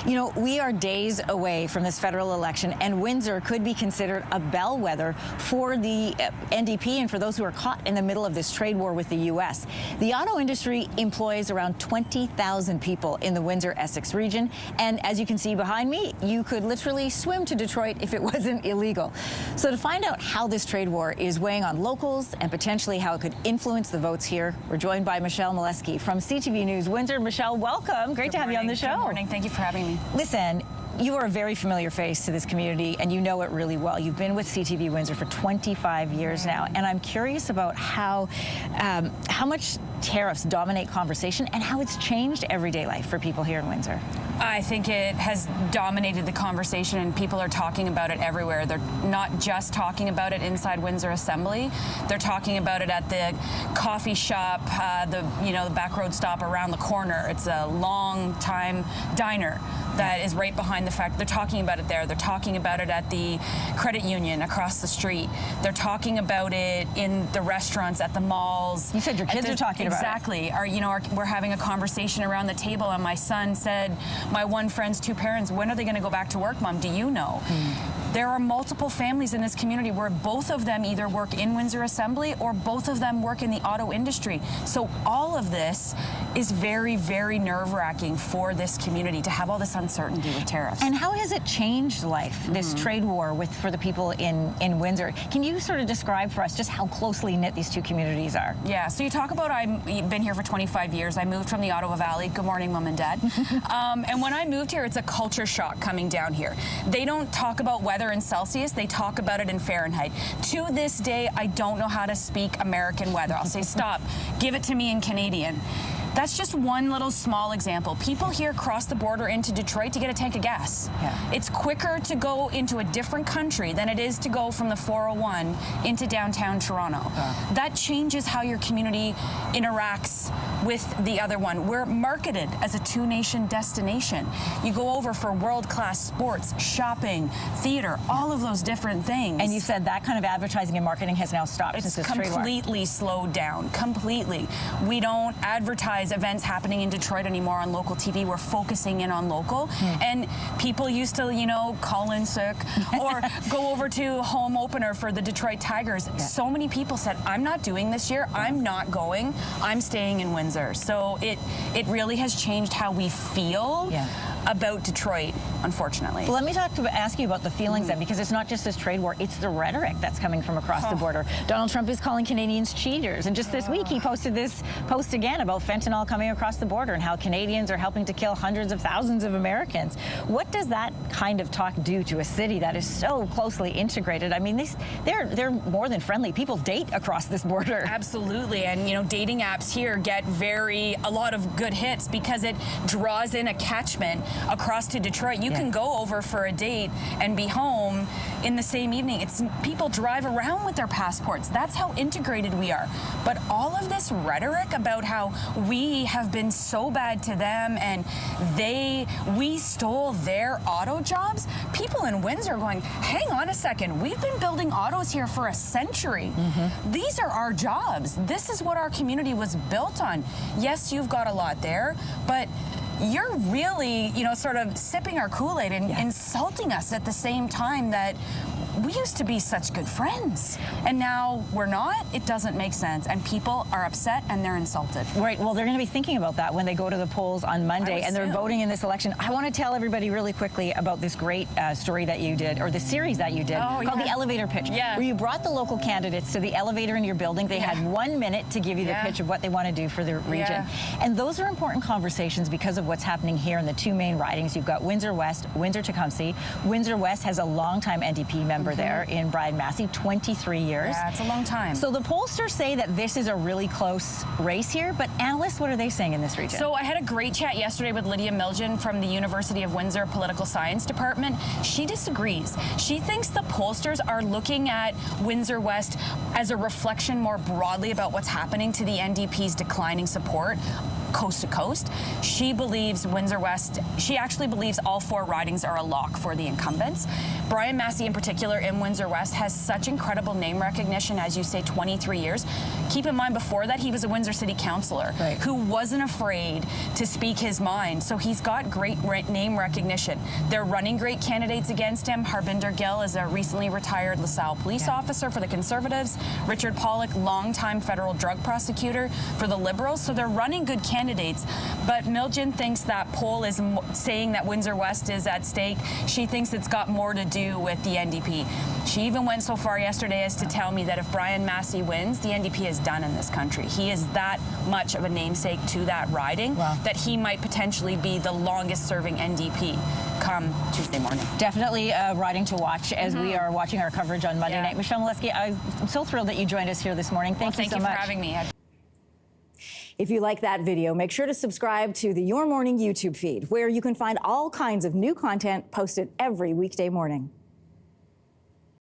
You know, we are days away from this federal election, and Windsor could be considered a bellwether for the NDP and for those who are caught in the middle of this trade war with the U.S. The auto industry employs around 20,000 people in the Windsor-Essex region, and as you can see behind me, you could literally swim to Detroit if it wasn't illegal. So to find out how this trade war is weighing on locals and potentially how it could influence the votes here, we're joined by Michelle Molesky from CTV News Windsor. Michelle, welcome. Great to have you on the show. Good morning. Thank you for having me. Listen, you are a very familiar face to this community, and you know it really well. You've been with CTV Windsor for 25 years now, and I'm curious about how much tariffs dominate conversation and how it's changed everyday life for people here in Windsor. I think it has dominated the conversation, and people are talking about it everywhere. They're not just talking about it inside Windsor Assembly. They're talking about it at the coffee shop, the back road stop around the corner. It's a long-time diner that is right behind the fact. They're talking about it there. They're talking about it at the credit union across the street. They're talking about it in the restaurants, at the malls. You said your kids are talking about it. Exactly. We're having a conversation around the table, and my son said, my one friend's two parents, when are they going to go back to work, Mom? Do you know? There are multiple families in this community where both of them either work in Windsor Assembly or both of them work in the auto industry. So all of this is very, very nerve-wracking for this community to have all this uncertainty with tariffs. And how has it changed life, this trade war for the people in Windsor? Can you sort of describe for us just how closely knit these two communities are? Yeah, so you talk about I've been here for 25 years. I moved from the Ottawa Valley. Good morning, Mom and Dad. And when I moved here, it's a culture shock coming down here. They don't talk about weather in Celsius, they talk about it in Fahrenheit. To this day, I don't know how to speak American weather. I'll say, stop, give it to me in Canadian. That's just one little small example. People here cross the border into Detroit to get a tank of gas. Yeah. It's quicker to go into a different country than it is to go from the 401 into downtown Toronto. That changes how your community interacts with the other one. We're marketed as a two-nation destination. You go over for world-class sports, shopping, theater, all of those different things. And you said that kind of advertising and marketing has now stopped since this trade war. It's completely slowed down, completely. We don't advertise events happening in Detroit anymore on local TV. We're focusing in on local. And people used to, call in sick or go over to home opener for the Detroit Tigers. Yeah. So many people said, I'm not doing this year. I'm not going. I'm staying in Windsor. So it really has changed how we feel about Detroit, unfortunately. Well, let me ask you about the feelings then, because it's not just this trade war, it's the rhetoric that's coming from across the border. Donald Trump is calling Canadians cheaters, and just this week he posted this post again about fentanyl coming across the border and how Canadians are helping to kill hundreds of thousands of Americans. What does that kind of talk do to a city that is so closely integrated? I mean, they're more than friendly. People date across this border. Absolutely, and dating apps here get a lot of good hits because it draws in a catchment across to Detroit. You can go over for a date and be home in the same evening. People drive around with their passports. That's how integrated we are. But all of this rhetoric about how we have been so bad to them and we stole their auto jobs, people in Windsor are going, hang on a second, we've been building autos here for a century. These are our jobs. This is what our community was built on. Yes, you've got a lot there, but you're really, sort of sipping our Kool-Aid and insulting us at the same time that we used to be such good friends, and now we're not. It doesn't make sense, and people are upset and they're insulted. Right. Well, they're going to be thinking about that when they go to the polls on Monday, and they're voting in this election. I want to tell everybody really quickly about this great story that you did, or the series that you did, called The Elevator Pitch, where you brought the local candidates to the elevator in your building. They had 1 minute to give you the pitch of what they want to do for the region. And those are important conversations because of what's happening here in the two main ridings. You've got Windsor West, Windsor-Tecumseh. Windsor West has a longtime NDP member there in Brian Massey, 23 years. Yeah, it's a long time. So the pollsters say that this is a really close race here, but analysts, what are they saying in this region? So I had a great chat yesterday with Lydia Milgen from the University of Windsor Political Science Department. She disagrees. She thinks the pollsters are looking at Windsor West as a reflection more broadly about what's happening to the NDP's declining support. coast to coast. She believes Windsor West, she actually believes all 4 ridings are a lock for the incumbents. Brian Massey in particular in Windsor West has such incredible name recognition, as you say, 23 years. Keep in mind, before that, he was a Windsor City Councillor who wasn't afraid to speak his mind. So he's got great name recognition. They're running great candidates against him. Harbinder Gill is a recently retired LaSalle police officer for the Conservatives. Richard Pollock, longtime federal drug prosecutor for the Liberals. So they're running good candidates. But Miljan thinks that poll is saying that Windsor West is at stake. She thinks it's got more to do with the NDP. She even went so far yesterday as to tell me that if Brian Massey wins, the NDP is done in this country. He is that much of a namesake to that riding that he might potentially be the longest serving NDP come Tuesday morning. Definitely a riding to watch as we are watching our coverage on Monday night. Michelle Molesky, I'm so thrilled that you joined us here this morning. Thank you so much. Thank you for having me. If you like that video, make sure to subscribe to the Your Morning YouTube feed, where you can find all kinds of new content posted every weekday morning.